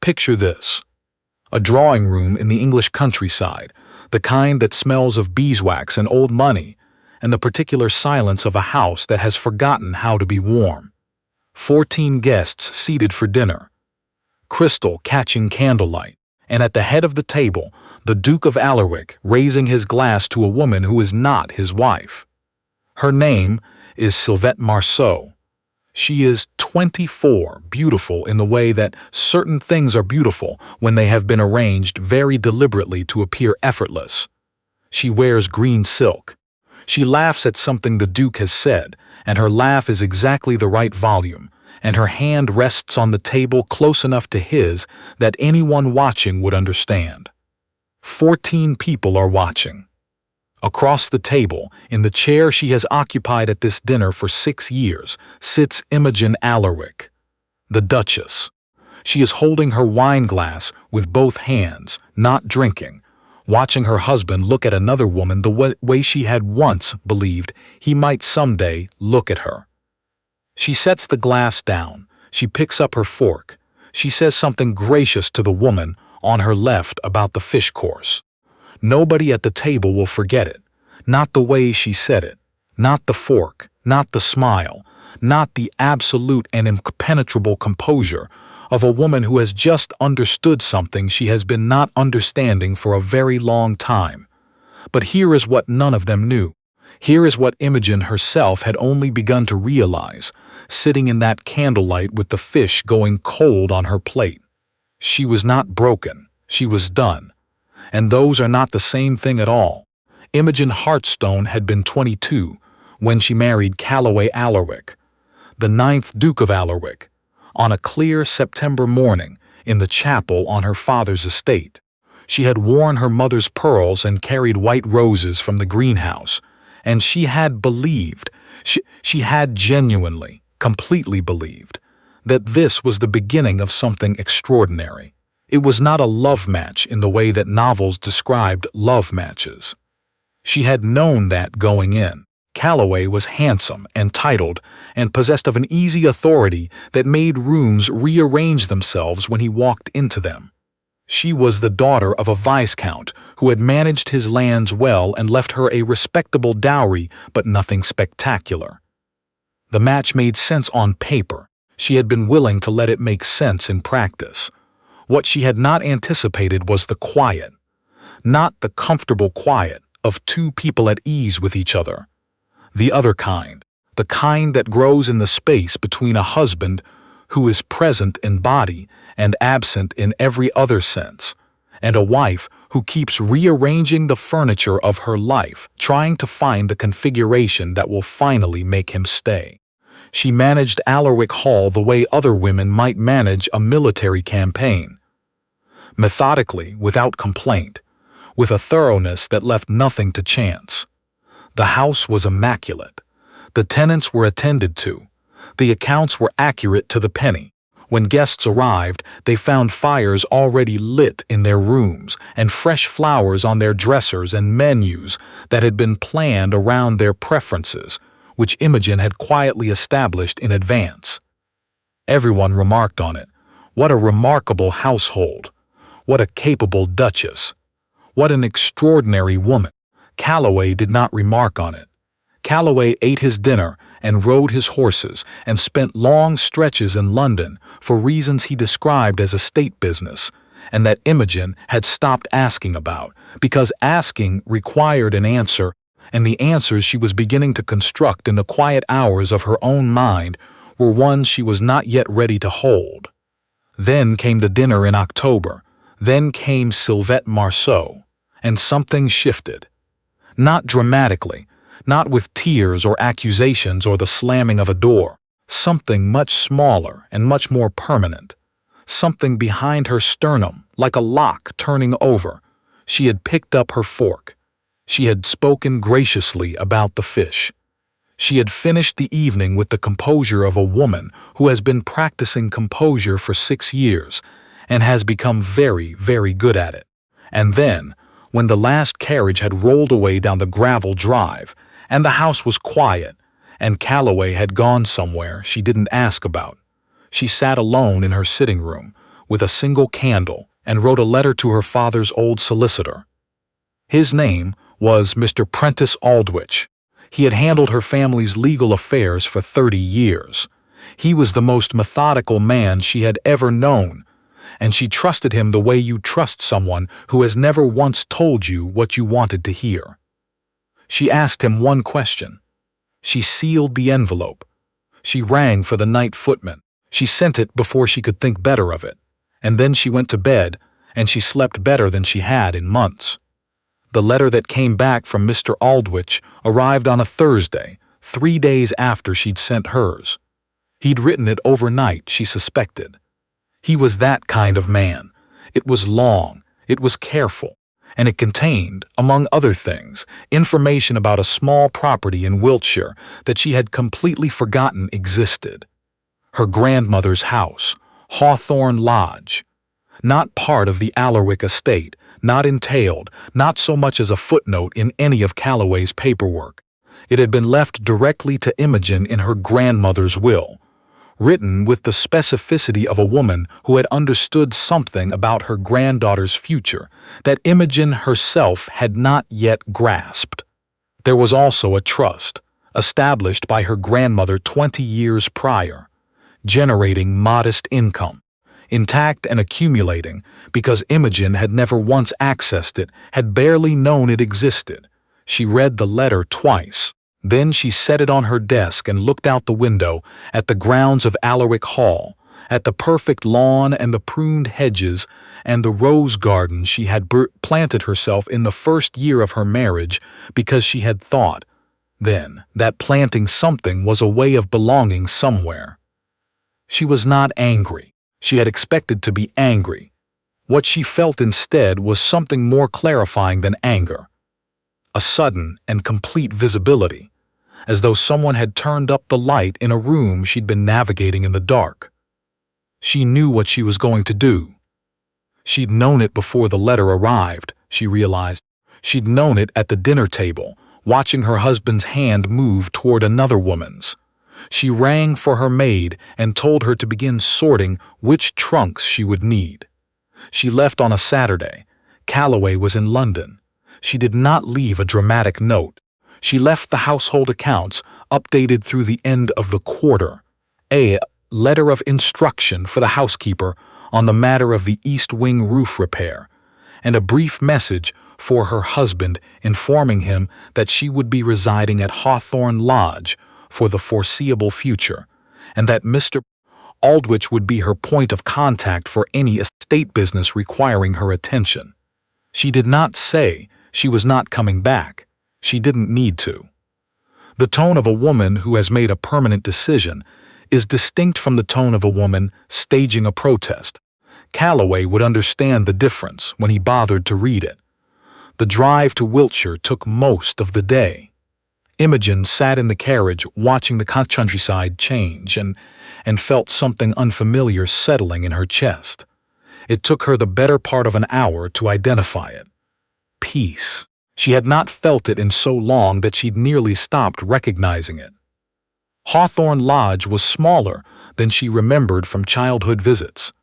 Picture this: a drawing room in the English countryside, the kind that smells of beeswax and old money, and the particular silence of a house that has forgotten how to be warm. 14 guests seated for dinner, crystal catching candlelight, and at the head of the table, the Duke of Allerwick raising his glass to a woman who is not his wife. Her name is Sylvette Marceau. She is 24, beautiful in the way that certain things are beautiful when they have been arranged very deliberately to appear effortless. She wears green silk. She laughs at something the Duke has said, and her laugh is exactly the right volume, and her hand rests on the table close enough to his that anyone watching would understand. 14 people are watching. Across the table, in the chair she has occupied at this dinner for 6 years, sits Imogen Allerwick, the Duchess. She is holding her wine glass with both hands, not drinking, watching her husband look at another woman the way she had once believed he might someday look at her. She sets the glass down. She picks up her fork. She says something gracious to the woman on her left about the fish course. Nobody at the table will forget it. Not the way she said it. Not the fork. Not the smile. Not the absolute and impenetrable composure of a woman who has just understood something she has been not understanding for a very long time. But here is what none of them knew. Here is what Imogen herself had only begun to realize, sitting in that candlelight with the fish going cold on her plate. She was not broken. She was done. And those are not the same thing at all. Imogen Hearthstone had been 22 when she married Calloway Allerwick, the 9th Duke of Allerwick, on a clear September morning in the chapel on her father's estate. She had worn her mother's pearls and carried white roses from the greenhouse, and she had believed, she had genuinely, completely believed, that this was the beginning of something extraordinary. It was not a love match in the way that novels described love matches. She had known that going in. Calloway was handsome and titled and possessed of an easy authority that made rooms rearrange themselves when he walked into them. She was the daughter of a viscount who had managed his lands well and left her a respectable dowry, but nothing spectacular. The match made sense on paper. She had been willing to let it make sense in practice. What she had not anticipated was the quiet, not the comfortable quiet of two people at ease with each other. The other kind, the kind that grows in the space between a husband who is present in body and absent in every other sense, and a wife who keeps rearranging the furniture of her life, trying to find the configuration that will finally make him stay. She managed Allerwick Hall the way other women might manage a military campaign. Methodically, without complaint, with a thoroughness that left nothing to chance. The house was immaculate. The tenants were attended to. The accounts were accurate to the penny. When guests arrived, they found fires already lit in their rooms and fresh flowers on their dressers and menus that had been planned around their preferences, which Imogen had quietly established in advance. Everyone remarked on it. What a remarkable household! What a capable duchess! What an extraordinary woman! Calloway did not remark on it. Calloway ate his dinner and rode his horses and spent long stretches in London for reasons he described as estate business, and that Imogen had stopped asking about, because asking required an answer, and the answers she was beginning to construct in the quiet hours of her own mind were ones she was not yet ready to hold. Then came the dinner in October. Then came Sylvette Marceau, and something shifted. Not dramatically, not with tears or accusations or the slamming of a door. Something much smaller and much more permanent. Something behind her sternum, like a lock turning over. She had picked up her fork. She had spoken graciously about the fish. She had finished the evening with the composure of a woman who has been practicing composure for 6 years and has become very, very good at it. And then, when the last carriage had rolled away down the gravel drive, and the house was quiet, and Calloway had gone somewhere she didn't ask about, she sat alone in her sitting room, with a single candle and wrote a letter to her father's old solicitor. His name was Mr. Prentice Aldwych. He had handled her family's legal affairs for 30 years. He was the most methodical man she had ever known, and she trusted him the way you trust someone who has never once told you what you wanted to hear. She asked him one question. She sealed the envelope. She rang for the night footman. She sent it before she could think better of it, and then she went to bed, and she slept better than she had in months. The letter that came back from Mr. Aldwych arrived on a Thursday, 3 days after she'd sent hers. He'd written it overnight, she suspected. He was that kind of man. It was long, it was careful, and it contained, among other things, information about a small property in Wiltshire that she had completely forgotten existed. Her grandmother's house, Hawthorne Lodge. Not part of the Allerwick estate, not entailed, not so much as a footnote in any of Calloway's paperwork. It had been left directly to Imogen in her grandmother's will, written with the specificity of a woman who had understood something about her granddaughter's future that Imogen herself had not yet grasped. There was also a trust, established by her grandmother 20 years prior, generating modest income, intact and accumulating because Imogen had never once accessed it, had barely known it existed. She read the letter twice. Then she set it on her desk and looked out the window at the grounds of Allerwick Hall, at the perfect lawn and the pruned hedges and the rose garden she had planted herself in the first year of her marriage because she had thought, then, that planting something was a way of belonging somewhere. She was not angry. She had expected to be angry. What she felt instead was something more clarifying than anger. A sudden and complete visibility, as though someone had turned up the light in a room she'd been navigating in the dark. She knew what she was going to do. She'd known it before the letter arrived, she realized. She'd known it at the dinner table, watching her husband's hand move toward another woman's. She rang for her maid and told her to begin sorting which trunks she would need. She left on a Saturday. Calloway was in London. She did not leave a dramatic note. She left the household accounts updated through the end of the quarter, a letter of instruction for the housekeeper on the matter of the east wing roof repair, and a brief message for her husband informing him that she would be residing at Hawthorne Lodge for the foreseeable future, and that Mr. Aldwych would be her point of contact for any estate business requiring her attention. She did not say she was not coming back. She didn't need to. The tone of a woman who has made a permanent decision is distinct from the tone of a woman staging a protest. Calloway would understand the difference when he bothered to read it. The drive to Wiltshire took most of the day. Imogen sat in the carriage watching the countryside change and felt something unfamiliar settling in her chest. It took her the better part of an hour to identify it. Peace. She had not felt it in so long that she'd nearly stopped recognizing it. Hawthorne Lodge was smaller than she remembered from childhood visits.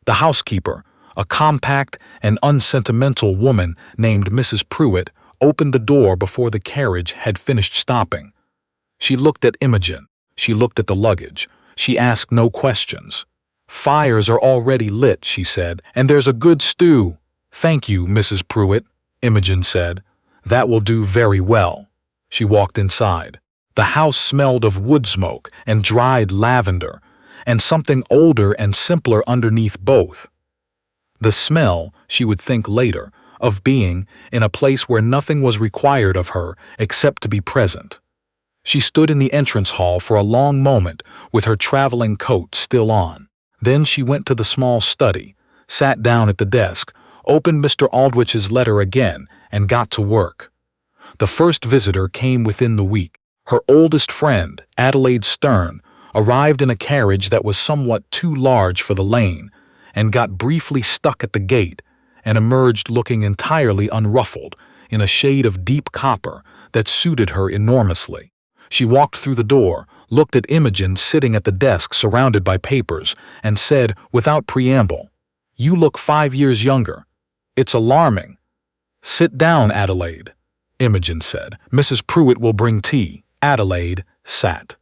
The housekeeper, a compact and unsentimental woman named Mrs. Pruitt, opened the door before the carriage had finished stopping. She looked at Imogen. She looked at the luggage. She asked no questions. "Fires are already lit," she said, "and there's a good stew." "Thank you, Mrs. Pruitt," Imogen said. "That will do very well." She walked inside. The house smelled of wood smoke and dried lavender, and something older and simpler underneath both. The smell, she would think later, of being in a place where nothing was required of her except to be present. She stood in the entrance hall for a long moment with her traveling coat still on. Then she went to the small study, sat down at the desk, opened Mr. Aldwich's letter again, and got to work. The first visitor came within the week. Her oldest friend, Adelaide Stern, arrived in a carriage that was somewhat too large for the lane, and got briefly stuck at the gate, and emerged looking entirely unruffled, in a shade of deep copper that suited her enormously. She walked through the door, looked at Imogen sitting at the desk surrounded by papers, and said, without preamble, You look 5 years younger. It's alarming." "Sit down, Adelaide," Imogen said. "Mrs. Pruitt will bring tea." Adelaide sat.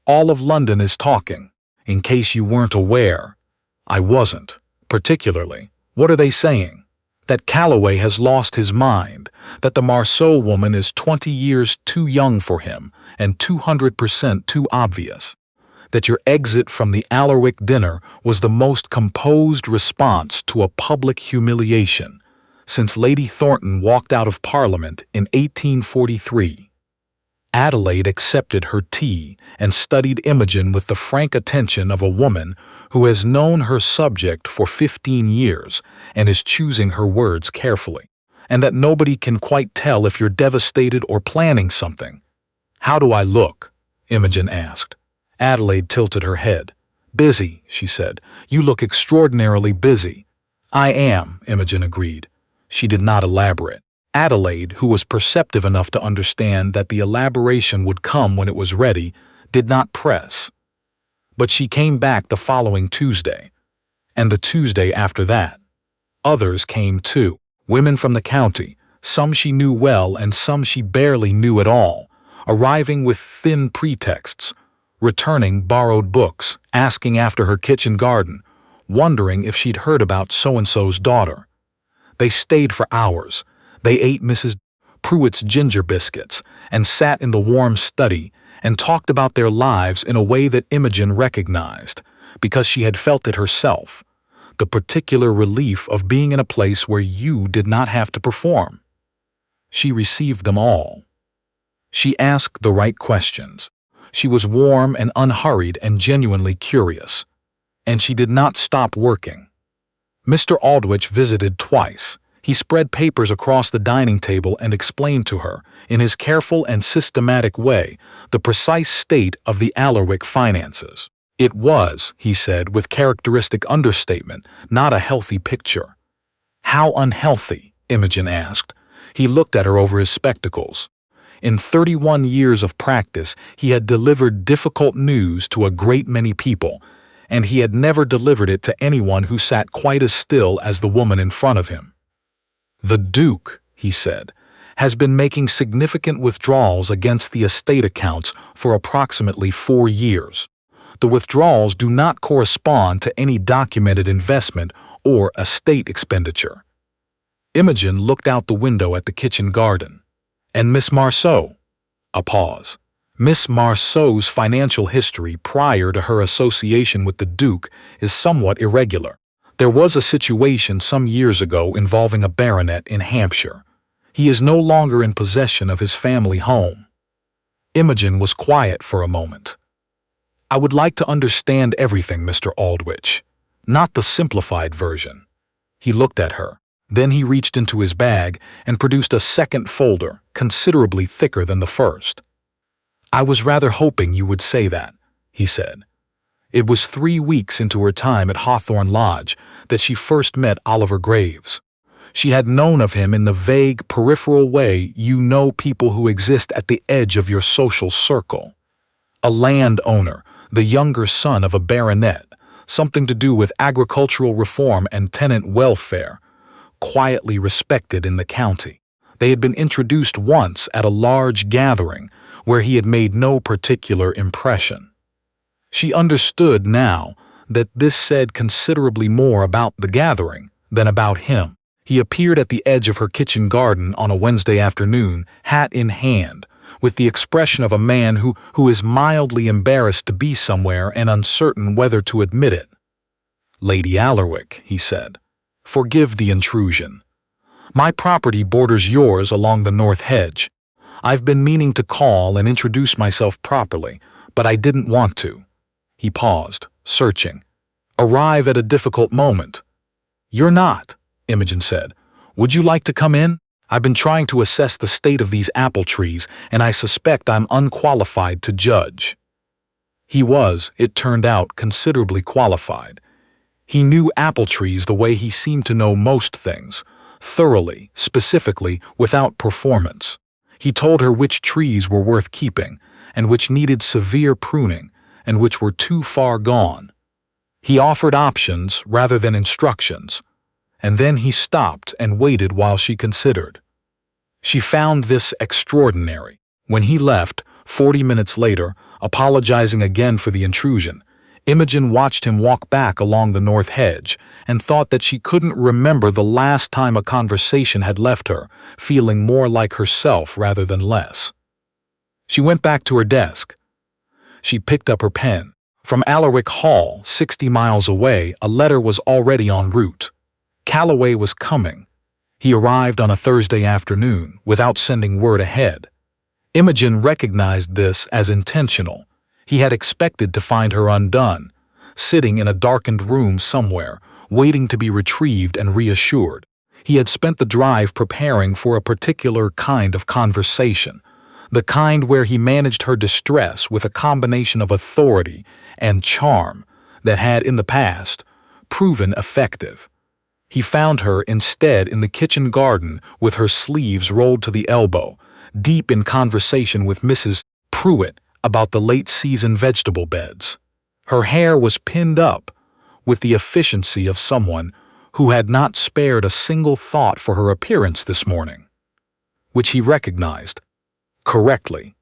"All of London is talking. In case you weren't aware." "I wasn't, particularly. What are they saying?" "That Calloway has lost his mind, that the Marceau woman is 20 years too young for him and 200% too obvious, that your exit from the Allerwick dinner was the most composed response to a public humiliation since Lady Thornton walked out of Parliament in 1843. Adelaide accepted her tea and studied Imogen with the frank attention of a woman who has known her subject for 15 years and is choosing her words carefully, and that nobody can quite tell if you're devastated or planning something. "How do I look?" Imogen asked. Adelaide tilted her head. "Busy," she said. "You look extraordinarily busy." "I am," Imogen agreed. She did not elaborate. Adelaide, who was perceptive enough to understand that the elaboration would come when it was ready, did not press. But she came back the following Tuesday, and the Tuesday after that. Others came too, women from the county, some she knew well and some she barely knew at all, arriving with thin pretexts, returning borrowed books, asking after her kitchen garden, wondering if she'd heard about so-and-so's daughter. They stayed for hours. They ate Mrs. Pruitt's ginger biscuits and sat in the warm study and talked about their lives in a way that Imogen recognized, because she had felt it herself, the particular relief of being in a place where you did not have to perform. She received them all. She asked the right questions. She was warm and unhurried and genuinely curious. And she did not stop working. Mr. Aldwych visited twice. He spread papers across the dining table and explained to her, in his careful and systematic way, the precise state of the Allerwick finances. It was, he said with characteristic understatement, not a healthy picture. "How unhealthy?" Imogen asked. He looked at her over his spectacles. In 31 years of practice, he had delivered difficult news to a great many people, and he had never delivered it to anyone who sat quite as still as the woman in front of him. "The Duke," he said, "has been making significant withdrawals against the estate accounts for approximately 4 years. The withdrawals do not correspond to any documented investment or estate expenditure." Imogen looked out the window at the kitchen garden. "And Miss Marceau?" A pause. Miss Marceau's financial history prior to her association with the Duke is somewhat irregular. There was a situation some years ago involving a baronet in Hampshire. He is no longer in possession of his family home. Imogen was quiet for a moment. "I would like to understand everything, Mr. Aldwych, not the simplified version." He looked at her. Then he reached into his bag and produced a second folder, considerably thicker than the first. "I was rather hoping you would say that," he said. It was 3 weeks into her time at Hawthorne Lodge that she first met Oliver Graves. She had known of him in the vague, peripheral way you know people who exist at the edge of your social circle. A landowner, the younger son of a baronet, something to do with agricultural reform and tenant welfare, quietly respected in the county. They had been introduced once at a large gathering where he had made no particular impression. She understood now that this said considerably more about the gathering than about him. He appeared at the edge of her kitchen garden on a Wednesday afternoon, hat in hand, with the expression of a man who is mildly embarrassed to be somewhere and uncertain whether to admit it. "Lady Allerwick," he said, "forgive the intrusion. My property borders yours along the north hedge. I've been meaning to call and introduce myself properly, but I didn't want to." He paused, searching. "Arrive at a difficult moment." "You're not," Imogen said. "Would you like to come in? I've been trying to assess the state of these apple trees, and I suspect I'm unqualified to judge." He was, it turned out, considerably qualified. He knew apple trees the way he seemed to know most things, thoroughly, specifically, without performance. He told her which trees were worth keeping, and which needed severe pruning, and which were too far gone. He offered options rather than instructions. and then he stopped and waited while she considered. She found this extraordinary. When he left, 40 minutes later, apologizing again for the intrusion, Imogen watched him walk back along the north hedge and thought that she couldn't remember the last time a conversation had left her, feeling more like herself rather than less. She went back to her desk. She picked up her pen. From Allerwick Hall, 60 miles away, a letter was already en route. Calloway was coming. He arrived on a Thursday afternoon, without sending word ahead. Imogen recognized this as intentional. He had expected to find her undone, sitting in a darkened room somewhere, waiting to be retrieved and reassured. He had spent the drive preparing for a particular kind of conversation, the kind where he managed her distress with a combination of authority and charm that had, in the past, proven effective. He found her instead in the kitchen garden with her sleeves rolled to the elbow, deep in conversation with Mrs. Pruitt about the late-season vegetable beds. Her hair was pinned up with the efficiency of someone who had not spared a single thought for her appearance this morning, which he recognized correctly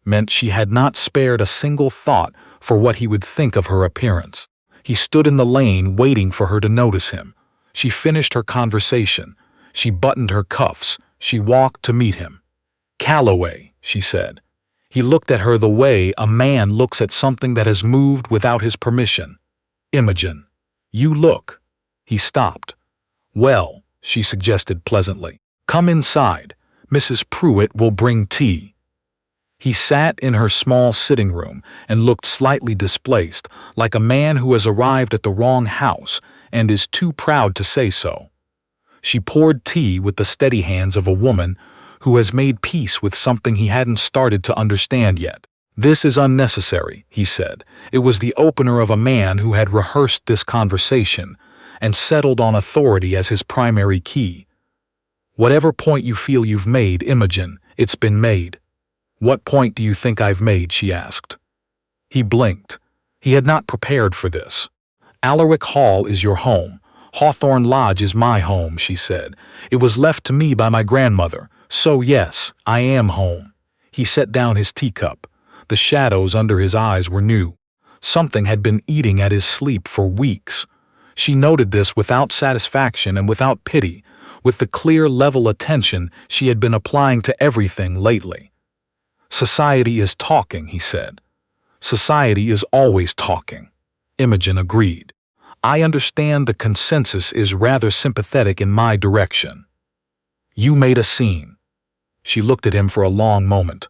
meant she had not spared a single thought for what he would think of her appearance. He stood in the lane waiting for her to notice him. She finished her conversation. She buttoned her cuffs. She walked to meet him. "Calloway," she said. He looked at her the way a man looks at something that has moved without his permission. "Imogen, you look." He stopped. "Well," she suggested pleasantly, "come inside. Mrs. Pruitt will bring tea." He sat in her small sitting room and looked slightly displaced, like a man who has arrived at the wrong house and is too proud to say so. She poured tea with the steady hands of a woman who has made peace with something he hadn't started to understand yet. "This is unnecessary," he said. It was the opener of a man who had rehearsed this conversation and settled on authority as his primary key. "Whatever point you feel you've made, Imogen, it's been made." "What point do you think I've made?" she asked. He blinked. He had not prepared for this. "Allerwick Hall is your home. Hawthorne Lodge is my home," she said. "It was left to me by my grandmother, so yes, I am home." He set down his teacup. The shadows under his eyes were new. Something had been eating at his sleep for weeks. She noted this without satisfaction and without pity, with the clear, level attention she had been applying to everything lately. "Society is talking," he said. "Society is always talking." Imogen agreed. "I understand the consensus is rather sympathetic in my direction." "You made a scene." She looked at him for a long moment.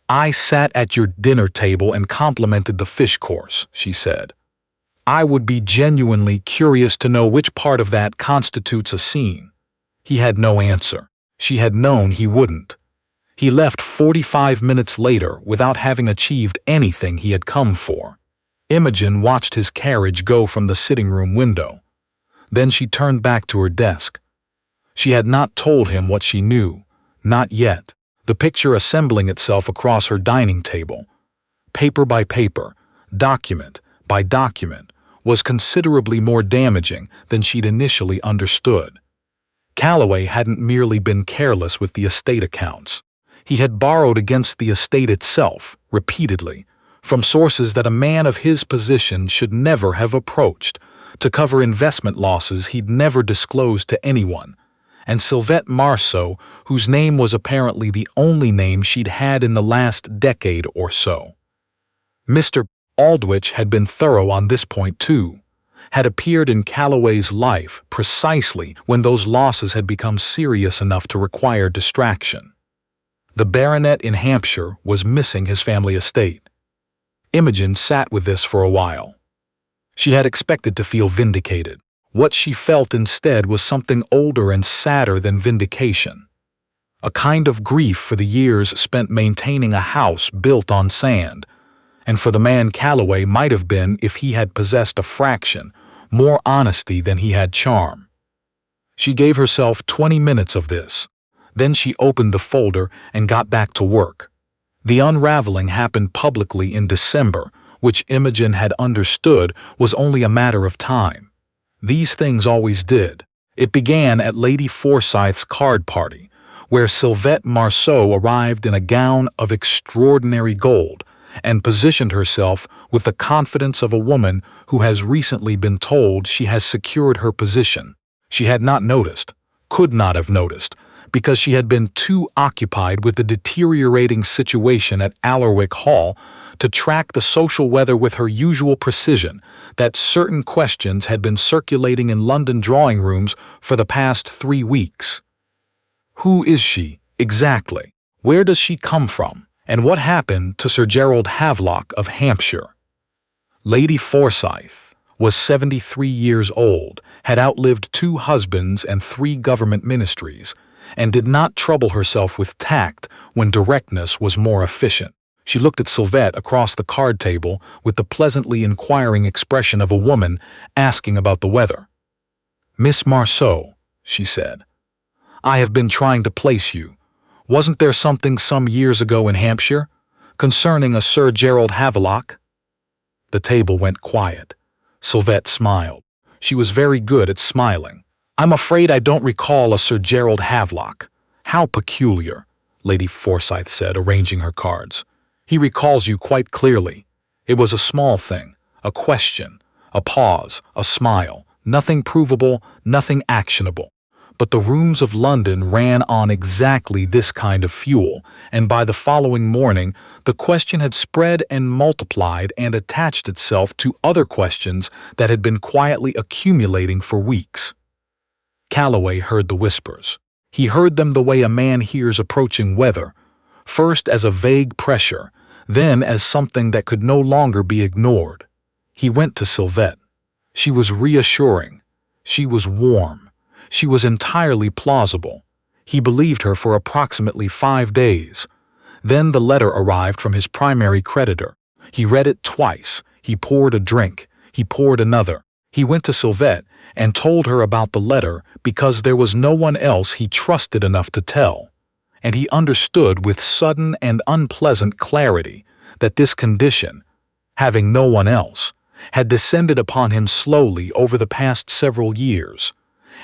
"I sat at your dinner table and complimented the fish course," she said. "I would be genuinely curious to know which part of that constitutes a scene." He had no answer. She had known he wouldn't. He left 45 minutes later without having achieved anything he had come for. Imogen watched his carriage go from the sitting room window. Then she turned back to her desk. She had not told him what she knew, not yet. The picture assembling itself across her dining table, paper by paper, document by document, was considerably more damaging than she'd initially understood. Calloway hadn't merely been careless with the estate accounts. He had borrowed against the estate itself, repeatedly, from sources that a man of his position should never have approached, to cover investment losses he'd never disclosed to anyone. And Sylvette Marceau, whose name was apparently the only name she'd had in the last decade or so. Mr. Aldwych had been thorough on this point too, had appeared in Calloway's life precisely when those losses had become serious enough to require distraction. The baronet in Hampshire was missing his family estate. Imogen sat with this for a while. She had expected to feel vindicated. What she felt instead was something older and sadder than vindication. A kind of grief for the years spent maintaining a house built on sand, and for the man Calloway might have been if he had possessed a fraction more honesty than he had charm. She gave herself 20 minutes of this. Then she opened the folder and got back to work. The unraveling happened publicly in December, which Imogen had understood was only a matter of time. These things always did. It began at Lady Forsyth's card party, where Sylvette Marceau arrived in a gown of extraordinary gold and positioned herself with the confidence of a woman who has recently been told she has secured her position. She had not noticed, could not have noticed, because she had been too occupied with the deteriorating situation at Allerwick Hall to track the social weather with her usual precision, that certain questions had been circulating in London drawing rooms for the past 3 weeks. Who is she, exactly? Where does she come from? And what happened to Sir Gerald Havelock of Hampshire? Lady Forsyth was 73 years old, had outlived 2 husbands and 3 government ministries, and did not trouble herself with tact when directness was more efficient. She looked at Sylvette across the card table with the pleasantly inquiring expression of a woman asking about the weather. "Miss Marceau," she said, "I have been trying to place you. Wasn't there something some years ago in Hampshire concerning a Sir Gerald Havelock?" The table went quiet. Sylvette smiled. She was very good at smiling. "I'm afraid I don't recall a Sir Gerald Havelock." "How peculiar," Lady Forsyth said, arranging her cards. "He recalls you quite clearly. It was a small thing, a question, a pause, a smile, nothing provable, nothing actionable. But the rooms of London ran on exactly this kind of fuel, and by the following morning the question had spread and multiplied and attached itself to other questions that had been quietly accumulating for weeks." Calloway heard the whispers. He heard them the way a man hears approaching weather, first as a vague pressure, then as something that could no longer be ignored. He went to Sylvette. She was reassuring. She was warm. She was entirely plausible. He believed her for approximately 5 days. Then the letter arrived from his primary creditor. He read it twice. He poured a drink. He poured another. He went to Sylvette and told her about the letter because there was no one else he trusted enough to tell. And he understood with sudden and unpleasant clarity that this condition, having no one else, had descended upon him slowly over the past several years,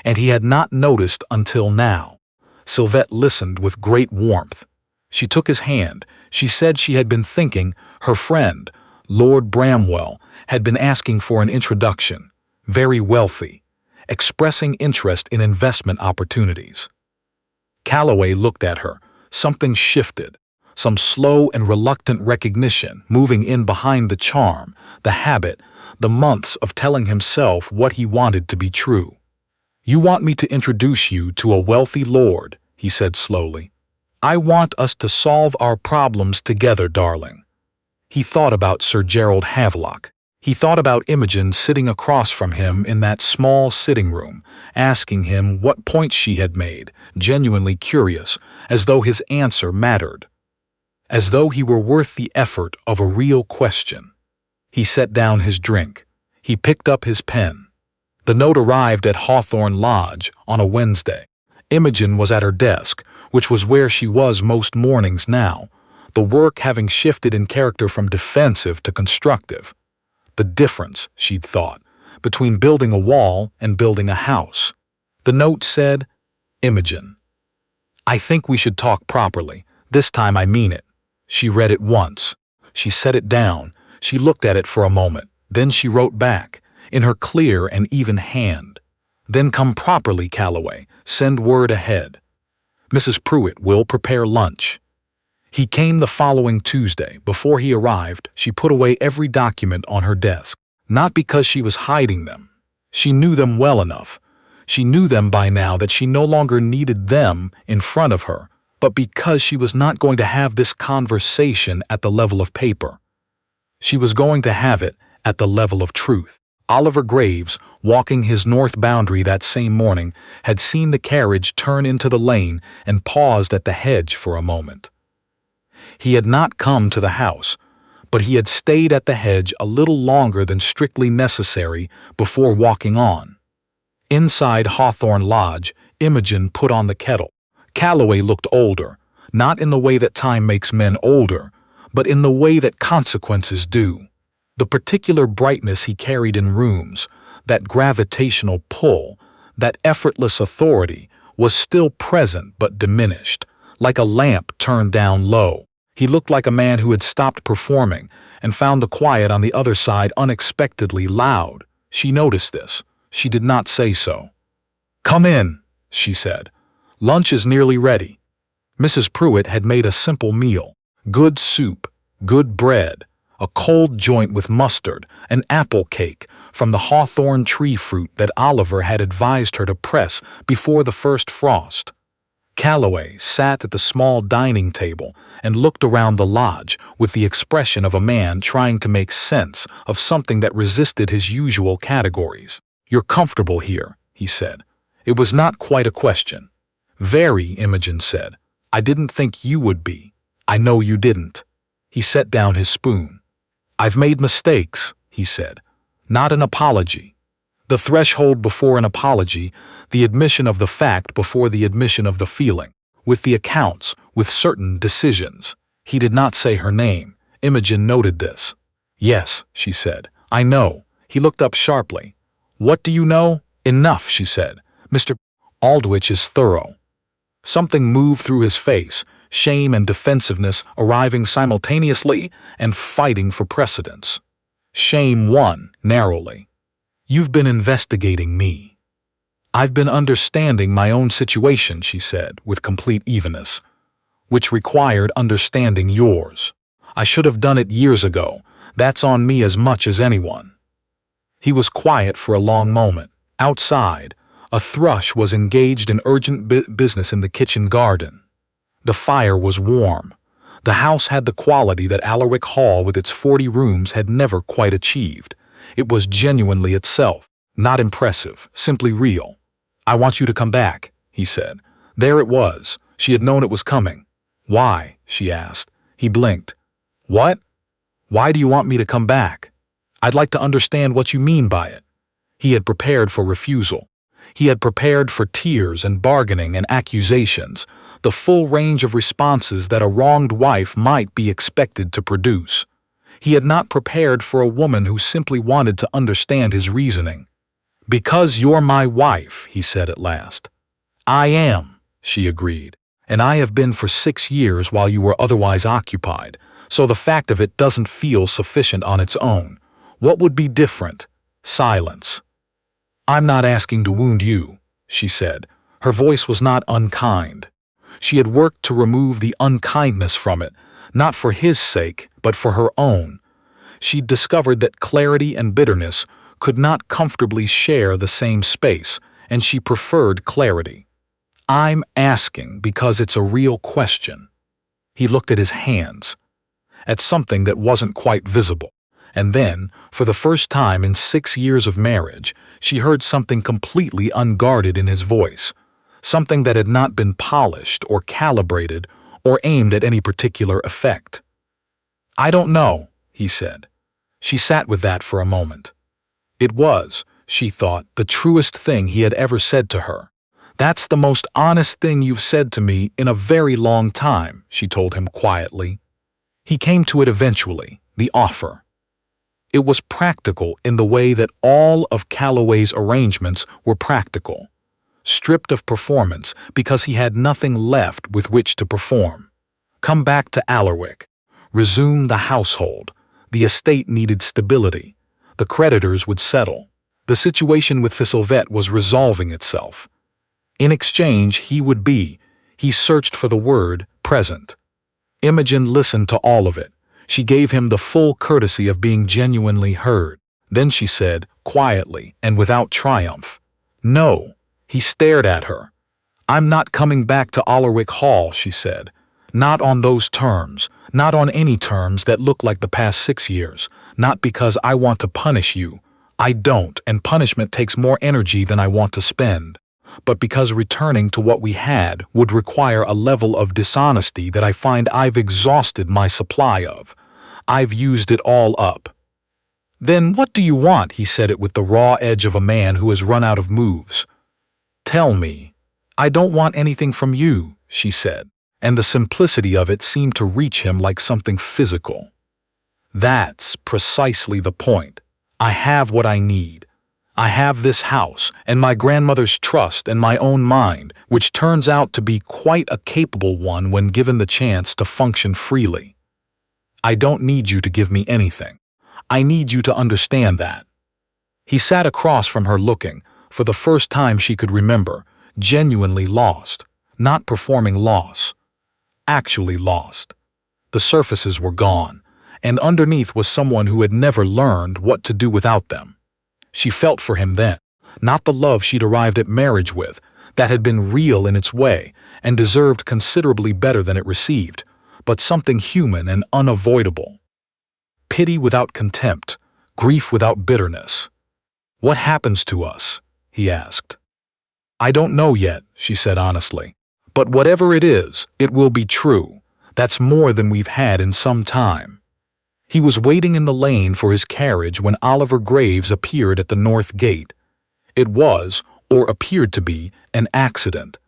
and he had not noticed until now. Sylvette listened with great warmth. She took his hand. She said she had been thinking her friend, Lord Bramwell, had been asking for an introduction, very wealthy, expressing interest in investment opportunities. Calloway looked at her. Something shifted, some slow and reluctant recognition moving in behind the charm, the habit, the months of telling himself what he wanted to be true. "You want me to introduce you to a wealthy lord," he said slowly. "I want us to solve our problems together, darling." He thought about Sir Gerald Havelock. He thought about Imogen sitting across from him in that small sitting room, asking him what points she had made, genuinely curious, as though his answer mattered, as though he were worth the effort of a real question. He set down his drink. He picked up his pen. The note arrived at Hawthorne Lodge on a Wednesday. Imogen was at her desk, which was where she was most mornings now, the work having shifted in character from defensive to constructive. The difference, she'd thought, between building a wall and building a house. The note said, "Imogen, I think we should talk properly. This time I mean it." She read it once. She set it down. She looked at it for a moment. Then she wrote back, in her clear and even hand. "Then come properly, Calloway. Send word ahead. Mrs. Pruitt will prepare lunch." He came the following Tuesday. Before he arrived, she put away every document on her desk. Not because she was hiding them. She knew them well enough. She knew them by now that she no longer needed them in front of her, but because she was not going to have this conversation at the level of paper. She was going to have it at the level of truth. Oliver Graves, walking his north boundary that same morning, had seen the carriage turn into the lane and paused at the hedge for a moment. He had not come to the house, but he had stayed at the hedge a little longer than strictly necessary before walking on. Inside Hawthorne Lodge, Imogen put on the kettle. Calloway looked older, not in the way that time makes men older, but in the way that consequences do. The particular brightness he carried in rooms, that gravitational pull, That effortless authority was still present but diminished, like a lamp turned down low. He looked like a man who had stopped performing and found the quiet on the other side unexpectedly loud. She noticed this. She did not say so. "Come in," she said. "Lunch is nearly ready." Mrs. Pruitt had made a simple meal. Good soup, good bread, a cold joint with mustard, an apple cake from the hawthorn tree fruit that Oliver had advised her to press before the first frost. Calloway sat at the small dining table and looked around the lodge with the expression of a man trying to make sense of something that resisted his usual categories. "You're comfortable here," he said. It was not quite a question. "Very," Imogen said. "I didn't think you would be." "I know you didn't." He set down his spoon. "I've made mistakes," he said. "Not an apology. The threshold before an apology, the admission of the fact before the admission of the feeling. With the accounts, with certain decisions." He did not say her name. Imogen noted this. "Yes," she said. "I know." He looked up sharply. "What do you know?" "Enough," she said. "Mr. Aldwych is thorough." Something moved through his face, shame and defensiveness arriving simultaneously and fighting for precedence. Shame won, narrowly. "You've been investigating me." "I've been understanding my own situation," she said, with complete evenness, "which required understanding yours. I should have done it years ago. That's on me as much as anyone." He was quiet for a long moment. Outside, a thrush was engaged in urgent business in the kitchen garden. The fire was warm. The house had the quality that Allerwick Hall with its 40 rooms had never quite achieved. It was genuinely itself, not impressive, simply real. "I want you to come back," he said. There it was. She had known it was coming. "Why?" she asked. He blinked. "What? Why do you want me to come back?" "I'd like to understand what you mean by it." He had prepared for refusal. He had prepared for tears and bargaining and accusations, the full range of responses that a wronged wife might be expected to produce. He had not prepared for a woman who simply wanted to understand his reasoning. "Because you're my wife," he said at last. "I am," she agreed, "and I have been for 6 years while you were otherwise occupied, so the fact of it doesn't feel sufficient on its own. What would be different? Silence." "I'm not asking to wound you," she said. Her voice was not unkind. She had worked to remove the unkindness from it, not for his sake, but for her own. She'd discovered that clarity and bitterness could not comfortably share the same space, and she preferred clarity. "I'm asking because it's a real question." He looked at his hands, at something that wasn't quite visible. And then, for the first time in 6 years of marriage, she heard something completely unguarded in his voice, something that had not been polished or calibrated or aimed at any particular effect. "I don't know," he said. She sat with that for a moment. It was, she thought, the truest thing he had ever said to her. "That's the most honest thing you've said to me in a very long time," she told him quietly. He came to it eventually, the offer. It was practical in the way that all of Calloway's arrangements were practical, stripped of performance because he had nothing left with which to perform. Come back to Allerwick, resume the household. The estate needed stability. The creditors would settle. The situation with Thistlevet was resolving itself. In exchange, he searched for the word, present. Imogen listened to all of it. She gave him the full courtesy of being genuinely heard. Then she said, quietly and without triumph, "No." He stared at her. "I'm not coming back to Allerwick Hall," she said. "Not on those terms, not on any terms that look like the past 6 years, not because I want to punish you. I don't, and punishment takes more energy than I want to spend. But because returning to what we had would require a level of dishonesty that I find I've exhausted my supply of. I've used it all up." "Then what do you want?" He said it with the raw edge of a man who has run out of moves. "Tell me." "I don't want anything from you," she said, and the simplicity of it seemed to reach him like something physical. "That's precisely the point. I have what I need. I have this house, and my grandmother's trust and my own mind, which turns out to be quite a capable one when given the chance to function freely. I don't need you to give me anything. I need you to understand that." He sat across from her looking, for the first time she could remember, genuinely lost, not performing loss, actually lost. The surfaces were gone, and underneath was someone who had never learned what to do without them. She felt for him then, not the love she'd arrived at marriage with, that had been real in its way and deserved considerably better than it received, but something human and unavoidable. Pity without contempt, grief without bitterness. "What happens to us?" he asked. "I don't know yet," she said honestly. "But whatever it is, it will be true. That's more than we've had in some time." He was waiting in the lane for his carriage when Oliver Graves appeared at the north gate. It was, or appeared to be, an accident.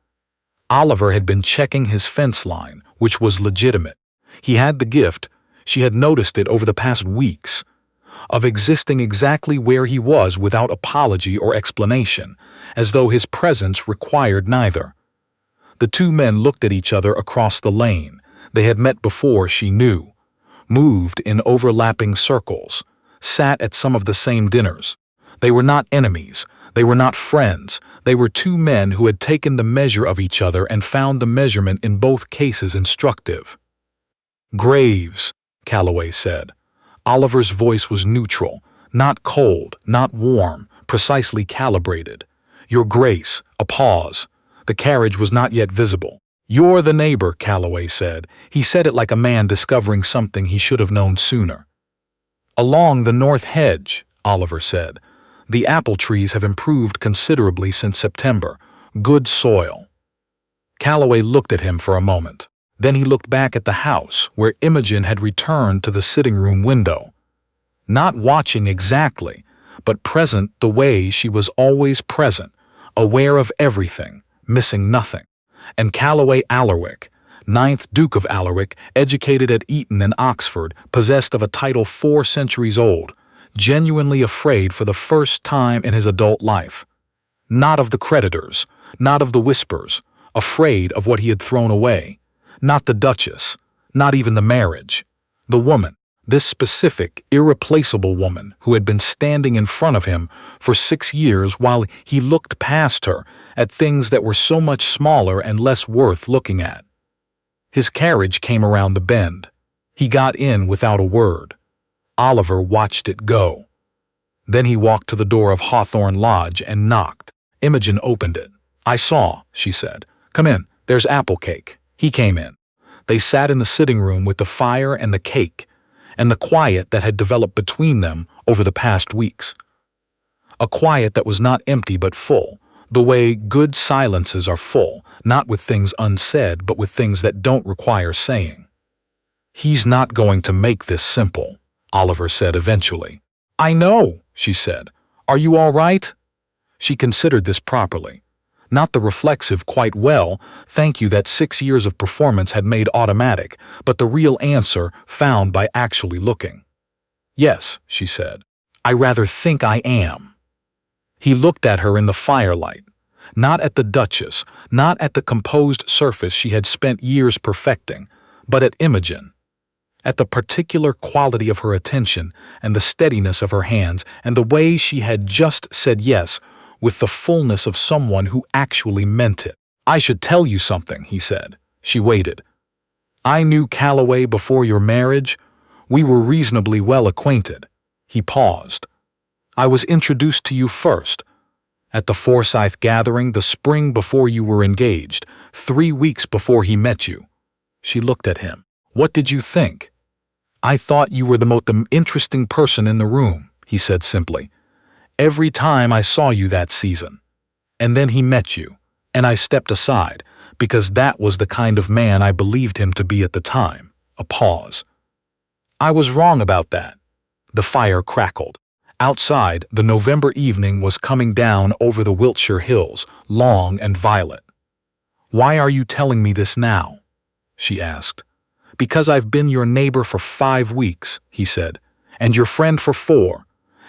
Oliver had been checking his fence line, which was legitimate. He had the gift, she had noticed it over the past weeks, of existing exactly where he was without apology or explanation, as though his presence required neither. The two men looked at each other across the lane. They had met before, she knew, moved in overlapping circles, sat at some of the same dinners. They were not enemies. They were not friends. They were two men who had taken the measure of each other and found the measurement in both cases instructive. "Graves," Calloway said. Oliver's voice was neutral, not cold, not warm, precisely calibrated. "Your Grace," a pause. The carriage was not yet visible. "You're the neighbor," Calloway said. He said it like a man discovering something he should have known sooner. "Along the north hedge," Oliver said. "The apple trees have improved considerably since September. Good soil." Calloway looked at him for a moment. Then he looked back at the house, where Imogen had returned to the sitting room window. Not watching exactly, but present the way she was always present, aware of everything, missing nothing. And Calloway Allerwick, 9th Duke of Allerwick, educated at Eton and Oxford, possessed of a title 4 centuries old, genuinely afraid for the first time in his adult life. Not of the creditors, not of the whispers, afraid of what he had thrown away. Not the Duchess, not even the marriage. The woman, this specific, irreplaceable woman who had been standing in front of him for 6 years while he looked past her at things that were so much smaller and less worth looking at. His carriage came around the bend. He got in without a word. Oliver watched it go. Then he walked to the door of Hawthorne Lodge and knocked. Imogen opened it. "I saw," she said. "Come in, there's apple cake." He came in. They sat in the sitting room with the fire and the cake, and the quiet that had developed between them over the past weeks. A quiet that was not empty but full, the way good silences are full, not with things unsaid but with things that don't require saying. "He's not going to make this simple," Oliver said eventually. "I know," she said. "Are you all right?" She considered this properly. Not the reflexive quite well, thank you that 6 years of performance had made automatic, but the real answer found by actually looking. "Yes," she said. "I rather think I am." He looked at her in the firelight, not at the Duchess, not at the composed surface she had spent years perfecting, but at Imogen, at the particular quality of her attention and the steadiness of her hands and the way she had just said yes with the fullness of someone who actually meant it. "I should tell you something," he said. She waited. "I knew Calloway before your marriage. We were reasonably well acquainted." He paused. "I was introduced to you first, at the Forsyth gathering the spring before you were engaged, 3 weeks before he met you." She looked at him. "What did you think?" "I thought you were the most interesting person in the room," he said simply. "Every time I saw you that season. And then he met you, and I stepped aside, because that was the kind of man I believed him to be at the time." A pause. "I was wrong about that." The fire crackled. Outside, the November evening was coming down over the Wiltshire hills, long and violet. "Why are you telling me this now?" she asked. "Because I've been your neighbor for 5 weeks," he said, "and your friend for 4.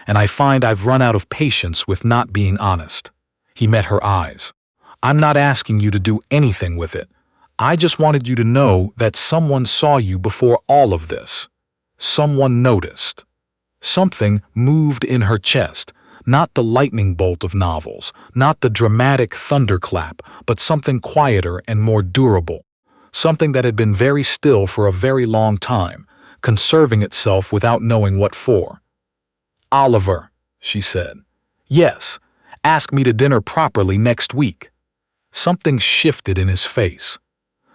and I find I've run out of patience with not being honest." He met her eyes. "I'm not asking you to do anything with it. I just wanted you to know that someone saw you before all of this. Someone noticed." Something moved in her chest, not the lightning bolt of novels, not the dramatic thunderclap, but something quieter and more durable. Something that had been very still for a very long time, conserving itself without knowing what for. "Oliver," she said. "Yes, ask me to dinner properly next week." Something shifted in his face.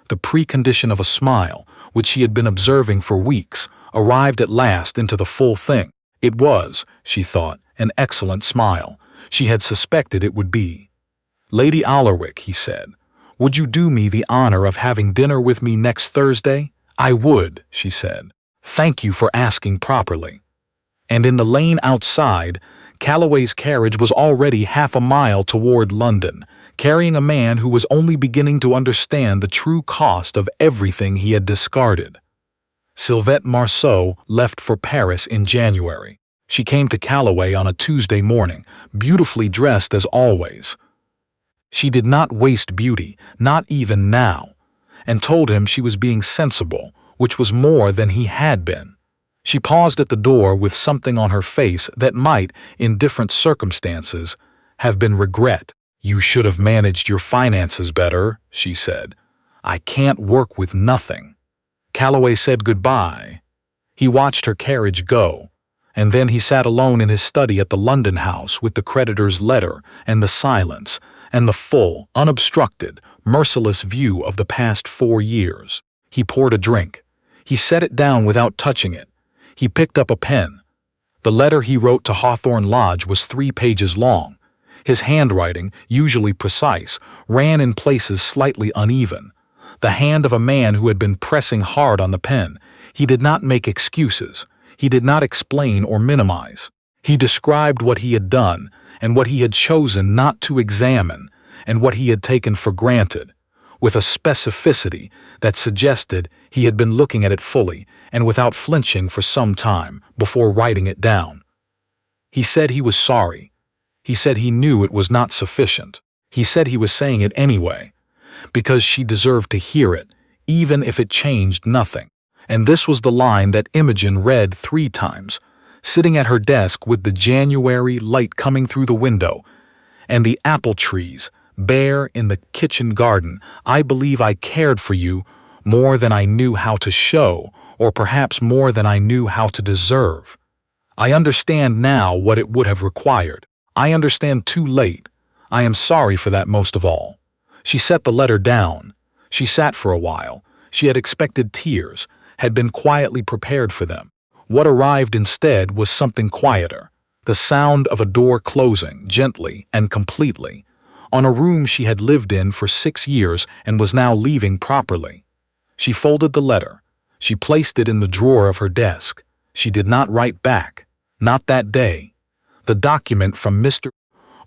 The precondition of a smile, which she had been observing for weeks, arrived at last into the full thing. It was, she thought, an excellent smile. She had suspected it would be. "Lady Allerwick," he said, "would you do me the honor of having dinner with me next Thursday?" "I would," she said. "Thank you for asking properly." And in the lane outside, Calloway's carriage was already half a mile toward London, carrying a man who was only beginning to understand the true cost of everything he had discarded. Sylvette Marceau left for Paris in January. She came to Calloway on a Tuesday morning, beautifully dressed as always. She did not waste beauty, not even now, and told him she was being sensible, which was more than he had been. She paused at the door with something on her face that might, in different circumstances, have been regret. "You should have managed your finances better," she said. "I can't work with nothing." Calloway said goodbye. He watched her carriage go, and then he sat alone in his study at the London house with the creditor's letter and the silence and the full, unobstructed, merciless view of the past 4 years. He poured a drink. He set it down without touching it. He picked up a pen. The letter he wrote to Hawthorne Lodge was 3 pages long. His handwriting, usually precise, ran in places slightly uneven. The hand of a man who had been pressing hard on the pen. He did not make excuses. He did not explain or minimize. He described what he had done and what he had chosen not to examine and what he had taken for granted, with a specificity that suggested he had been looking at it fully and without flinching for some time before writing it down. He said he was sorry. He said he knew it was not sufficient. He said he was saying it anyway, because she deserved to hear it, even if it changed nothing. And this was the line that Imogen read 3 times, sitting at her desk with the January light coming through the window, and the apple trees, bare in the kitchen garden. "I believe I cared for you more than I knew how to show, or perhaps more than I knew how to deserve. I understand now what it would have required. I understand too late. I am sorry for that most of all." She set the letter down. She sat for a while. She had expected tears, had been quietly prepared for them. What arrived instead was something quieter, the sound of a door closing, gently and completely, on a room she had lived in for 6 years and was now leaving properly. She folded the letter. She placed it in the drawer of her desk. She did not write back, not that day. The document from Mr.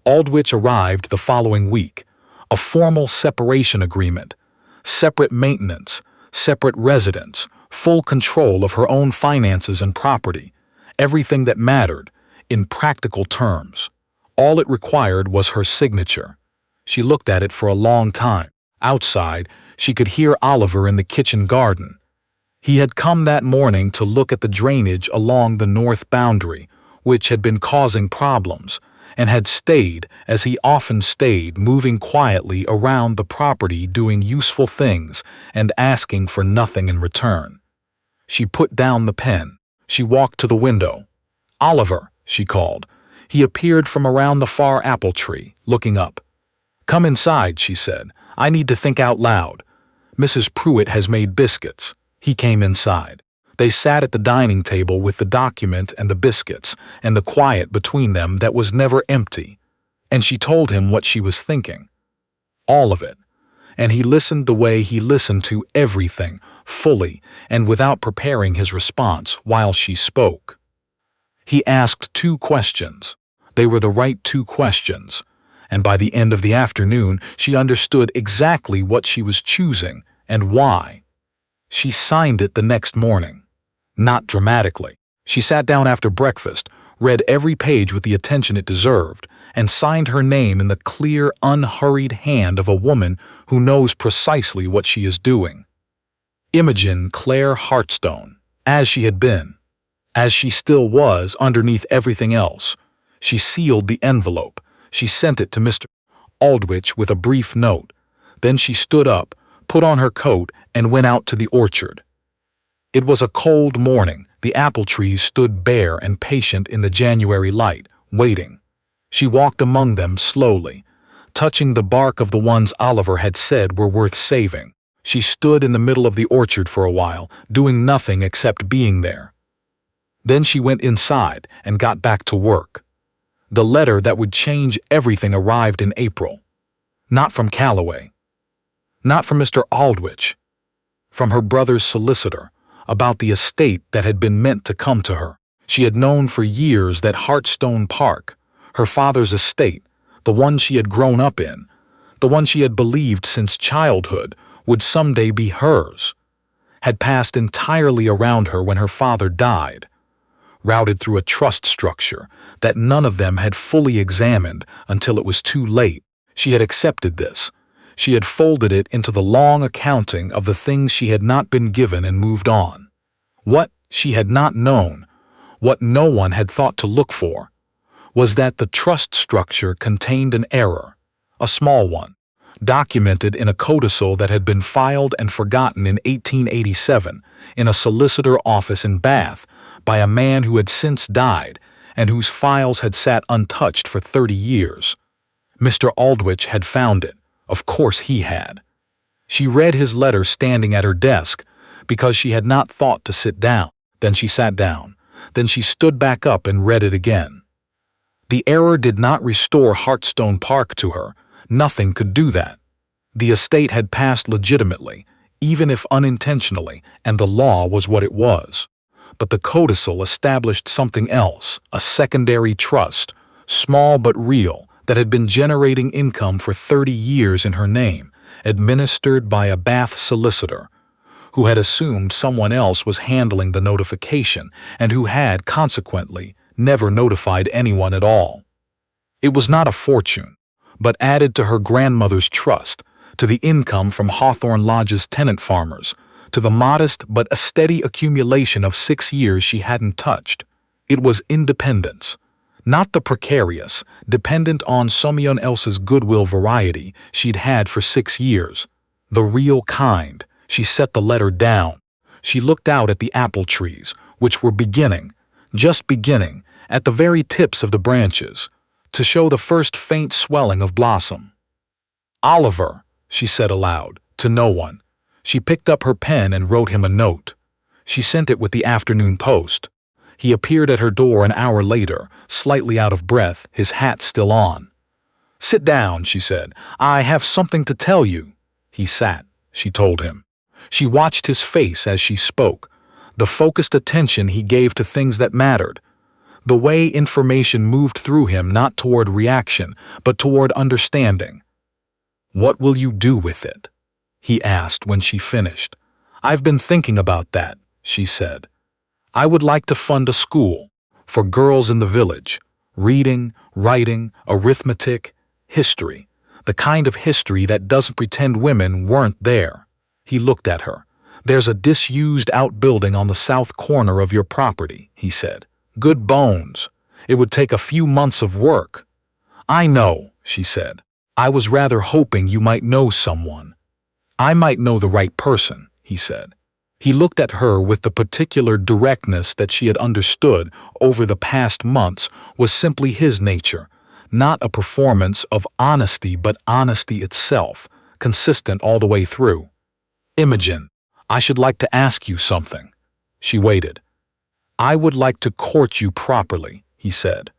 Aldwych arrived the following week, a formal separation agreement, separate maintenance, separate residence, full control of her own finances and property, everything that mattered, in practical terms. All it required was her signature. She looked at it for a long time. Outside, she could hear Oliver in the kitchen garden. He had come that morning to look at the drainage along the north boundary, which had been causing problems, and had stayed, as he often stayed, moving quietly around the property doing useful things and asking for nothing in return. She put down the pen. She walked to the window. "Oliver," she called. He appeared from around the far apple tree, looking up. "Come inside," she said. "I need to think out loud. Mrs. Pruitt has made biscuits." He came inside. They sat at the dining table with the document and the biscuits, and the quiet between them that was never empty. And she told him what she was thinking. All of it. And he listened the way he listened to everything, fully, and without preparing his response while she spoke. He asked 2 questions. They were the right 2 questions, and by the end of the afternoon she understood exactly what she was choosing and why. She signed it the next morning. Not dramatically. She sat down after breakfast, read every page with the attention it deserved, and signed her name in the clear, unhurried hand of a woman who knows precisely what she is doing. Imogen Claire Hartstone, as she had been, as she still was underneath everything else. She sealed the envelope. She sent it to Mr. Aldwych with a brief note. Then she stood up, put on her coat, and went out to the orchard. It was a cold morning. The apple trees stood bare and patient in the January light, waiting. She walked among them slowly, touching the bark of the ones Oliver had said were worth saving. She stood in the middle of the orchard for a while, doing nothing except being there. Then she went inside and got back to work. The letter that would change everything arrived in April. Not from Calloway. Not from Mr. Aldwych. From her brother's solicitor, about the estate that had been meant to come to her. She had known for years that Hartstone Park, her father's estate, the one she had grown up in, the one she had believed since childhood would someday be hers, had passed entirely around her when her father died, routed through a trust structure that none of them had fully examined until it was too late. She had accepted this. She had folded it into the long accounting of the things she had not been given and moved on. What she had not known, what no one had thought to look for, was that the trust structure contained an error, a small one, documented in a codicil that had been filed and forgotten in 1887 in a solicitor office in Bath by a man who had since died and whose files had sat untouched for 30 years. Mr. Aldwych had found it. Of course he had. She read his letter standing at her desk because she had not thought to sit down. Then she sat down. Then she stood back up and read it again. The error did not restore Hartstone Park to her. Nothing could do that. The estate had passed legitimately, even if unintentionally, and the law was what it was. But the codicil established something else, a secondary trust, small but real, that had been generating income for 30 years in her name, administered by a Bath solicitor, who had assumed someone else was handling the notification and who had, consequently, never notified anyone at all. It was not a fortune, but added to her grandmother's trust, to the income from Hawthorne Lodge's tenant farmers, to the modest but a steady accumulation of 6 years she hadn't touched. It was independence. Not the precarious, dependent on someone else's goodwill variety she'd had for 6 years. The real kind. She set the letter down. She looked out at the apple trees, which were beginning, just beginning, at the very tips of the branches, to show the first faint swelling of blossom. "Oliver," she said aloud, to no one. She picked up her pen and wrote him a note. She sent it with the afternoon post. He appeared at her door an hour later, slightly out of breath, his hat still on. "Sit down," she said. "I have something to tell you." He sat, she told him. She watched his face as she spoke, the focused attention he gave to things that mattered, the way information moved through him not toward reaction, but toward understanding. "What will you do with it?" he asked when she finished. "I've been thinking about that," she said. "I would like to fund a school for girls in the village, reading, writing, arithmetic, history, the kind of history that doesn't pretend women weren't there." He looked at her. "There's a disused outbuilding on the south corner of your property," he said. "Good bones. It would take a few months of work." "I know," she said. "I was rather hoping you might know someone." "I might know the right person," he said. He looked at her with the particular directness that she had understood over the past months was simply his nature, not a performance of honesty but honesty itself, consistent all the way through. "Imogen, I should like to ask you something." She waited. "I would like to court you properly," he said,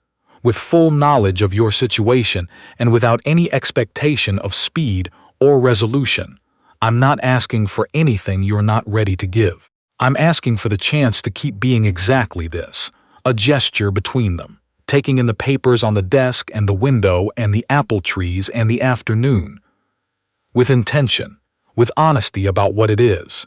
"with full knowledge of your situation and without any expectation of speed or resolution. I'm not asking for anything you're not ready to give. I'm asking for the chance to keep being exactly this, a gesture between them, taking in the papers on the desk and the window and the apple trees and the afternoon. With intention, with honesty about what it is."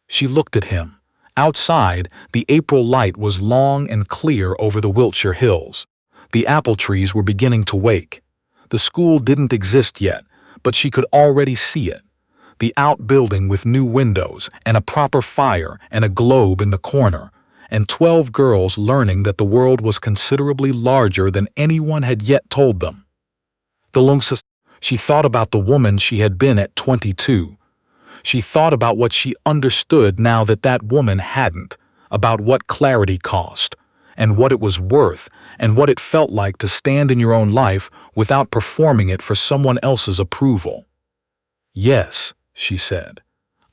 She looked at him, Outside, the April light was long and clear over the Wiltshire hills. The apple trees were beginning to wake. The school didn't exist yet, but she could already see it. The outbuilding with new windows and a proper fire and a globe in the corner, and 12 girls learning that the world was considerably larger than anyone had yet told them. She thought about the woman she had been at 22. She thought about what she understood now that that woman hadn't, about what clarity cost, and what it was worth, and what it felt like to stand in your own life without performing it for someone else's approval. Yes, she said.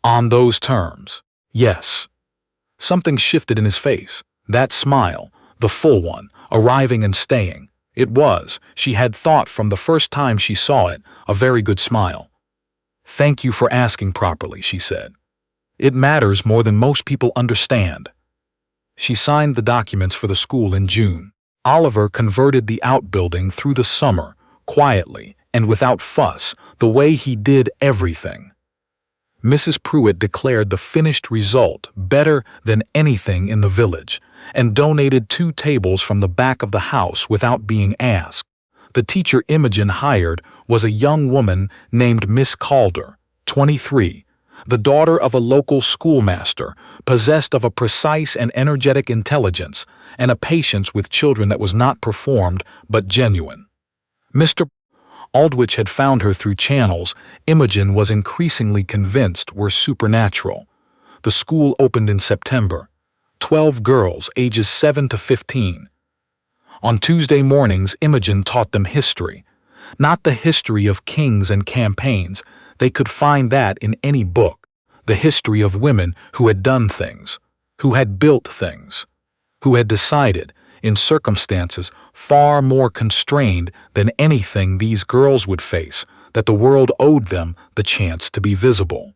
On those terms, yes. Something shifted in his face. That smile, the full one, arriving and staying. It was, she had thought from the first time she saw it, a very good smile. Thank you for asking properly, she said. It matters more than most people understand. She signed the documents for the school in June. Oliver converted the outbuilding through the summer, quietly and without fuss, the way he did everything. Mrs. Pruitt declared the finished result better than anything in the village, and donated 2 tables from the back of the house without being asked. The teacher Imogen hired was a young woman named Miss Calder, 23, the daughter of a local schoolmaster, possessed of a precise and energetic intelligence, and a patience with children that was not performed but genuine. Mr. Aldwych had found her through channels Imogen was increasingly convinced were supernatural. The school opened in September. 12 girls, ages 7 to 15. On Tuesday mornings, Imogen taught them history. Not the history of kings and campaigns. They could find that in any book. The history of women who had done things, who had built things, who had decided, in circumstances far more constrained than anything these girls would face, that the world owed them the chance to be visible.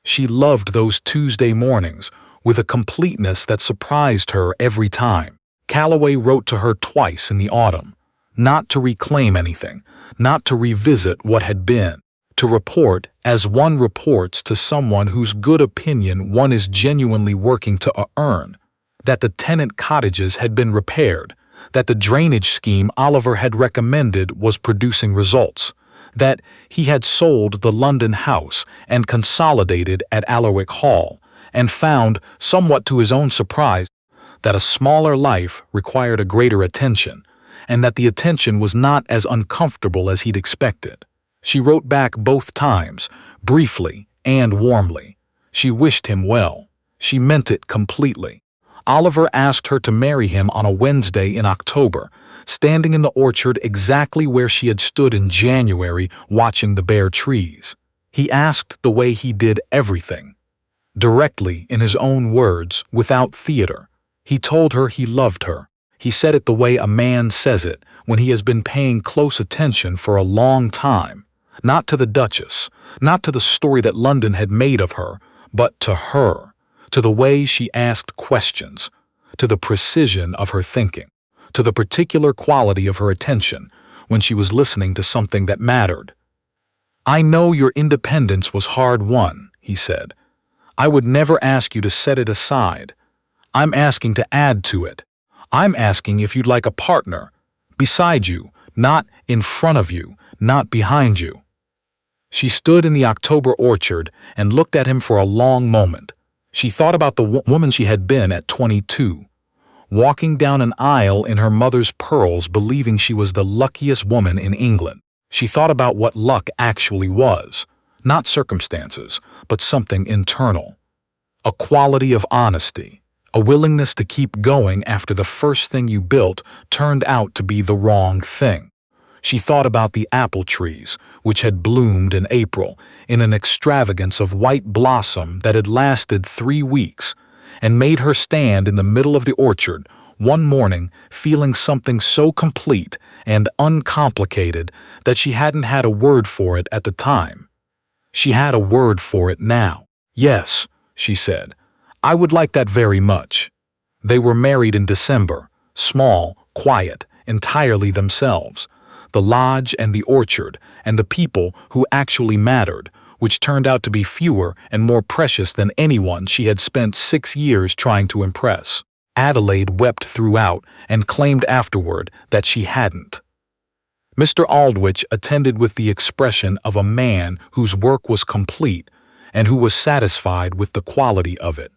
She loved those Tuesday mornings with a completeness that surprised her every time. Calloway wrote to her twice in the autumn, not to reclaim anything, not to revisit what had been, to report as one reports to someone whose good opinion one is genuinely working to earn, that the tenant cottages had been repaired, that the drainage scheme Oliver had recommended was producing results, that he had sold the London house and consolidated at Allerwick Hall, and found, somewhat to his own surprise, that a smaller life required a greater attention, and that the attention was not as uncomfortable as he'd expected. She wrote back both times, briefly and warmly. She wished him well. She meant it completely. Oliver asked her to marry him on a Wednesday in October, standing in the orchard exactly where she had stood in January watching the bare trees. He asked the way he did everything, directly in his own words, without theater. He told her he loved her. He said it the way a man says it when he has been paying close attention for a long time, not to the Duchess, not to the story that London had made of her, but to her, to the way she asked questions, to the precision of her thinking, to the particular quality of her attention when she was listening to something that mattered. "I know your independence was hard won," he said. "I would never ask you to set it aside. I'm asking to add to it. I'm asking if you'd like a partner, beside you, not in front of you, not behind you." She stood in the October orchard and looked at him for a long moment. She thought about the woman she had been at 22, walking down an aisle in her mother's pearls believing she was the luckiest woman in England. She thought about what luck actually was, not circumstances, but something internal. A quality of honesty, a willingness to keep going after the first thing you built turned out to be the wrong thing. She thought about the apple trees, which had bloomed in April in an extravagance of white blossom that had lasted 3 weeks, and made her stand in the middle of the orchard one morning feeling something so complete and uncomplicated that she hadn't had a word for it at the time. She had a word for it now. "Yes," she said, "I would like that very much." They were married in December, small, quiet, entirely themselves. The lodge and the orchard and the people who actually mattered which turned out to be fewer and more precious than anyone she had spent 6 years trying to impress. Adelaide wept throughout and claimed afterward that she hadn't. Mr. Aldwych attended with the expression of a man whose work was complete and who was satisfied with the quality of it.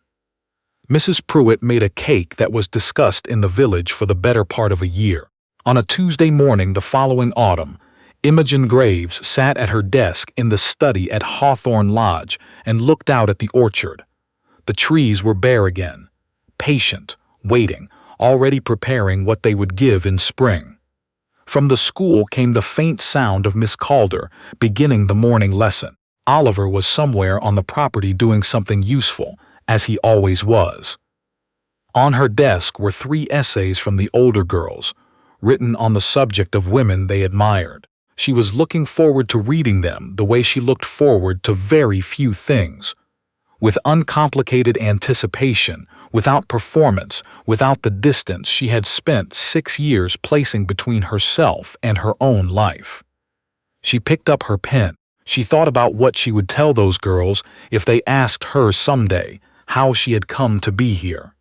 Mrs. Pruitt made a cake that was discussed in the village for the better part of a year. On a Tuesday morning the following autumn, Imogen Graves sat at her desk in the study at Hawthorne Lodge and looked out at the orchard. The trees were bare again, patient, waiting, already preparing what they would give in spring. From the school came the faint sound of Miss Calder beginning the morning lesson. Oliver was somewhere on the property doing something useful, as he always was. On her desk were 3 essays from the older girls, written on the subject of women they admired. She was looking forward to reading them the way she looked forward to very few things. With uncomplicated anticipation, without performance, without the distance she had spent 6 years placing between herself and her own life. She picked up her pen. She thought about what she would tell those girls if they asked her someday how she had come to be here.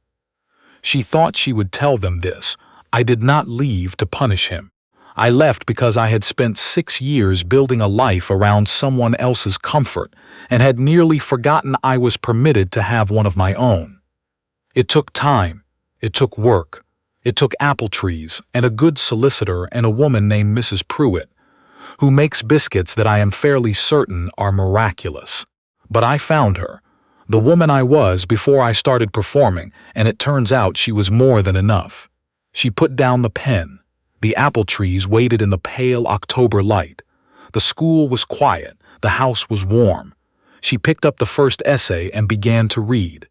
She thought she would tell them this: I did not leave to punish him. I left because I had spent 6 years building a life around someone else's comfort and had nearly forgotten I was permitted to have one of my own. It took time, it took work, it took apple trees and a good solicitor and a woman named Mrs. Pruitt, who makes biscuits that I am fairly certain are miraculous. But I found her, the woman I was before I started performing, and it turns out she was more than enough. She put down the pen. The apple trees waited in the pale October light. The school was quiet, the house was warm. She picked up the first essay and began to read.